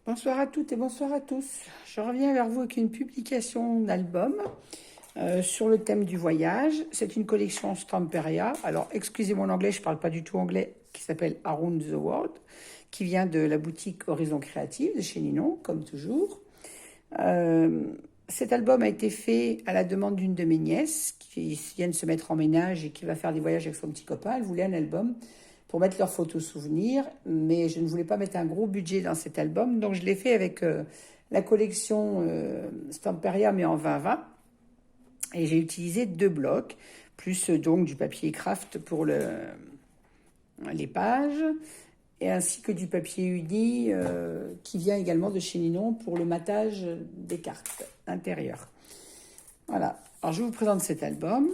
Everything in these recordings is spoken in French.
Bonsoir à toutes et bonsoir à tous. Je reviens vers vous avec une publication d'album sur le thème du voyage. C'est une collection Stamperia. Alors, excusez mon anglais, je ne parle pas du tout anglais, qui s'appelle Around the World, qui vient de la boutique Horizon Créative de chez Ninon, comme toujours. Cet album a été fait à la demande d'une de mes nièces qui vient de se mettre en ménage et qui va faire des voyages avec son petit copain. Elle voulait un album pour mettre leurs photos souvenirs, mais je ne voulais pas mettre un gros budget dans cet album, donc je l'ai fait avec la collection Stamperia, mais en 20-20, et j'ai utilisé 2 blocs, plus donc du papier craft pour les pages, et ainsi que du papier uni qui vient également de chez Ninon pour le matage des cartes intérieures. Voilà, alors je vous présente cet album.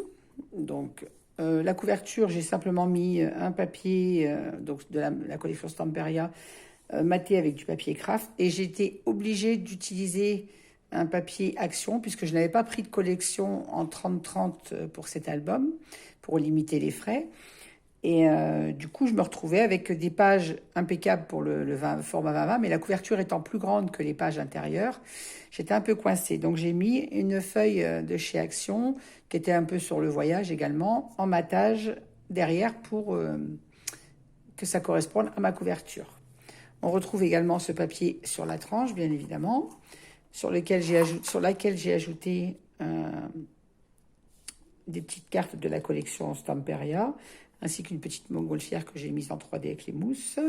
Donc la couverture, j'ai simplement mis un papier donc de la collection Stamperia maté avec du papier craft, et j'ai été obligée d'utiliser un papier Action puisque je n'avais pas pris de collection en 30-30 pour cet album pour limiter les frais. Et du coup, je me retrouvais avec des pages impeccables pour le format 20-20, mais la couverture étant plus grande que les pages intérieures, j'étais un peu coincée. Donc, j'ai mis une feuille de chez Action, qui était un peu sur le voyage également, en matage derrière pour que ça corresponde à ma couverture. On retrouve également ce papier sur la tranche, bien évidemment, sur laquelle j'ai ajouté des petites cartes de la collection Stamperia, ainsi qu'une petite montgolfière que j'ai mise en 3D avec les mousses.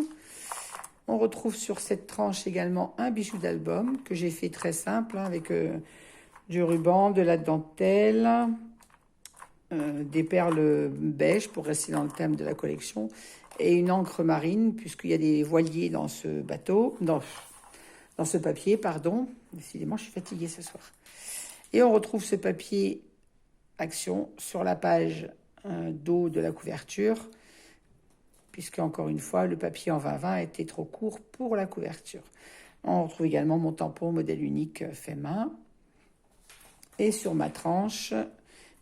On retrouve sur cette tranche également un bijou d'album que j'ai fait très simple, avec du ruban, de la dentelle, des perles beige pour rester dans le thème de la collection, et une encre marine, puisqu'il y a des voiliers dans ce bateau, dans ce papier, pardon. Décidément, je suis fatiguée ce soir. Et on retrouve ce papier Action sur la page dos de la couverture, puisque encore une fois le papier en 20-20 était trop court pour la couverture. On retrouve également mon tampon modèle unique fait main, et sur ma tranche,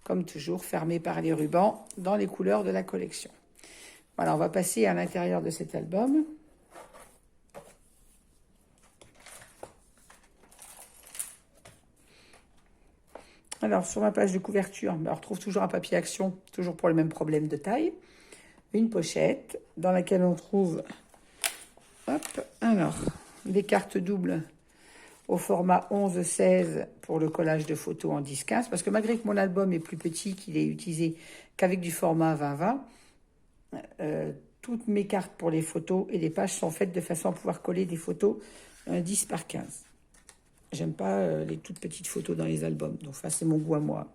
comme toujours, fermé par les rubans dans les couleurs de la collection. Voilà, on va passer à l'intérieur de cet album. Alors, sur ma page de couverture, on retrouve toujours un papier Action, toujours pour le même problème de taille. Une pochette dans laquelle on trouve des cartes doubles au format 11-16 pour le collage de photos en 10-15, parce que malgré que mon album est plus petit, qu'il est utilisé qu'avec du format 20-20, toutes mes cartes pour les photos et les pages sont faites de façon à pouvoir coller des photos 10 par 15. J'aime pas les toutes petites photos dans les albums, donc ça c'est mon goût à moi.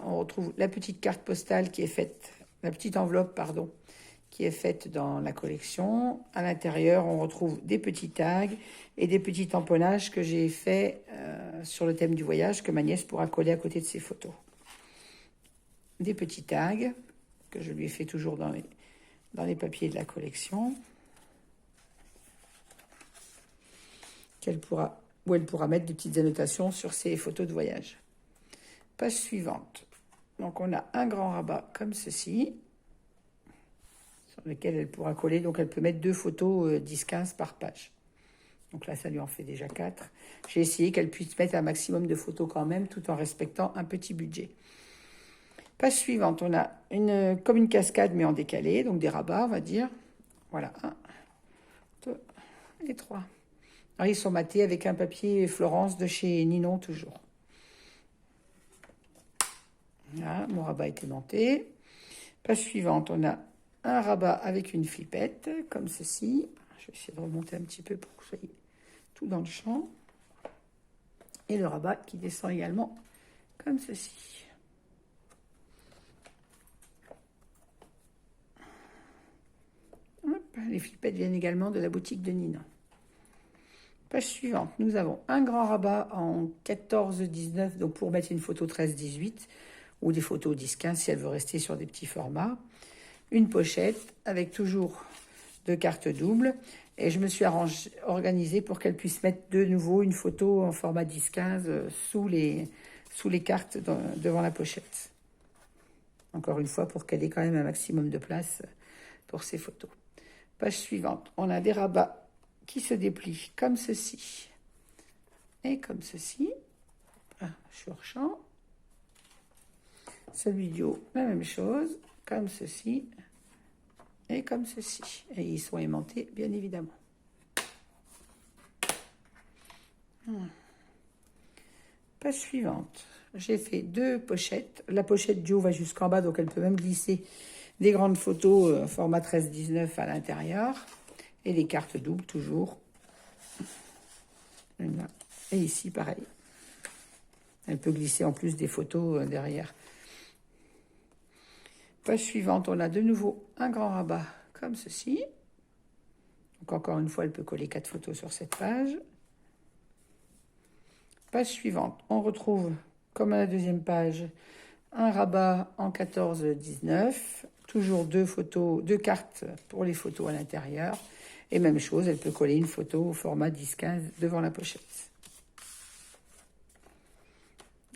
On retrouve la petite carte postale qui est faite, la petite enveloppe, pardon, qui est faite dans la collection. À l'intérieur, on retrouve des petits tags et des petits tamponnages que j'ai fait sur le thème du voyage, que ma nièce pourra coller à côté de ses photos. Des petits tags que je lui ai fait toujours dans les papiers de la collection, où elle pourra mettre des petites annotations sur ses photos de voyage. Page suivante. Donc, on a un grand rabat comme ceci, sur lequel elle pourra coller. Donc, elle peut mettre 2 photos 10-15 par page. Donc là, ça lui en fait déjà 4. J'ai essayé qu'elle puisse mettre un maximum de photos quand même, tout en respectant un petit budget. Page suivante, on a comme une cascade, mais en décalé, donc des rabats, on va dire. Voilà, 1, 2 et 3. Alors, ils sont matés avec un papier Florence de chez Ninon, toujours. Voilà, mon rabat est aimanté. Page suivante, on a un rabat avec une flippette, comme ceci. Je vais essayer de remonter un petit peu pour que vous soyez tout dans le champ. Et le rabat qui descend également comme ceci. Hop, les flippettes viennent également de la boutique de Ninon. Page suivante, nous avons un grand rabat en 14-19, donc pour mettre une photo 13-18, ou des photos 10-15 si elle veut rester sur des petits formats. Une pochette avec toujours 2 cartes doubles, et je me suis organisée pour qu'elle puisse mettre de nouveau une photo en format 10-15 sous les cartes devant la pochette. Encore une fois, pour qu'elle ait quand même un maximum de place pour ses photos. Page suivante, on a des rabats qui se déplie comme ceci et comme ceci. Ah, je suis hors champ. Celui du haut, la même chose, comme ceci et comme ceci. Et ils sont aimantés, bien évidemment. Page suivante. J'ai fait 2 pochettes. La pochette du haut va jusqu'en bas, donc elle peut même glisser des grandes photos format 13-19 à l'intérieur. Et les cartes doubles, toujours. Et ici, pareil. Elle peut glisser en plus des photos derrière. Page suivante, on a de nouveau un grand rabat comme ceci. Donc encore une fois, elle peut coller 4 photos sur cette page. Page suivante, on retrouve, comme à la deuxième page, un rabat en 14-19. Toujours 2 photos, 2 cartes pour les photos à l'intérieur. Et même chose, elle peut coller une photo au format 10-15 devant la pochette.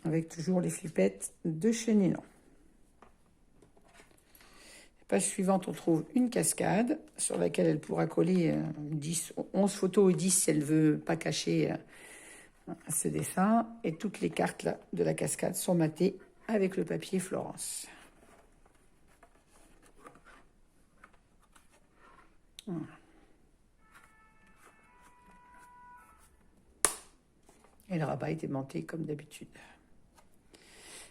Avec toujours les flippettes de chez Ninon. Page suivante, on trouve une cascade sur laquelle elle pourra coller 11 photos et 10 si elle ne veut pas cacher ce dessin. Et toutes les cartes là, de la cascade sont matées avec le papier Florence. Voilà. Et le rabat est aimanté comme d'habitude.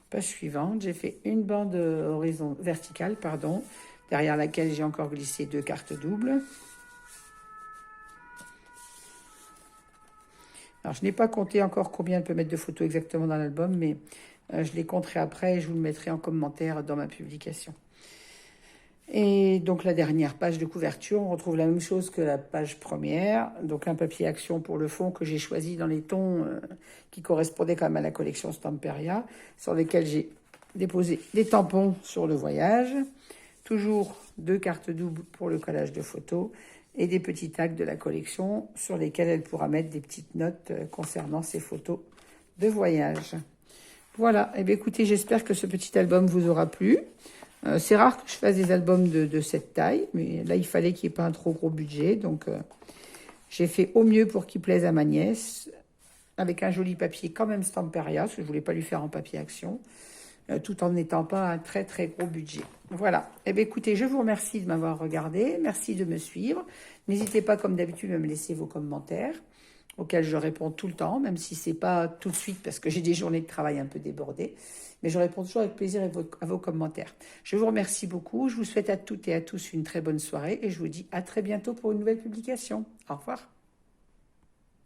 Page suivante, j'ai fait une bande verticale, derrière laquelle j'ai encore glissé 2 cartes doubles. Alors, je n'ai pas compté encore combien elle peut mettre de photos exactement dans l'album, mais je les compterai après et je vous le mettrai en commentaire dans ma publication. Et donc, la dernière page de couverture, on retrouve la même chose que la page première. Donc, un papier action pour le fond que j'ai choisi dans les tons qui correspondaient quand même à la collection Stamperia, sur lesquels j'ai déposé des tampons sur le voyage. Toujours 2 cartes doubles pour le collage de photos et des petits tags de la collection sur lesquels elle pourra mettre des petites notes concernant ses photos de voyage. Voilà, et bien écoutez, j'espère que ce petit album vous aura plu. C'est rare que je fasse des albums de cette taille, mais là, il fallait qu'il n'y ait pas un trop gros budget. Donc, j'ai fait au mieux pour qu'il plaise à ma nièce, avec un joli papier quand même Stamperia, parce que je ne voulais pas lui faire en papier action, tout en n'étant pas un très, très gros budget. Voilà. Eh bien, écoutez, je vous remercie de m'avoir regardé. Merci de me suivre. N'hésitez pas, comme d'habitude, à me laisser vos commentaires, auxquels je réponds tout le temps, même si ce n'est pas tout de suite, parce que j'ai des journées de travail un peu débordées. Mais je réponds toujours avec plaisir à vos commentaires. Je vous remercie beaucoup. Je vous souhaite à toutes et à tous une très bonne soirée et je vous dis à très bientôt pour une nouvelle publication. Au revoir.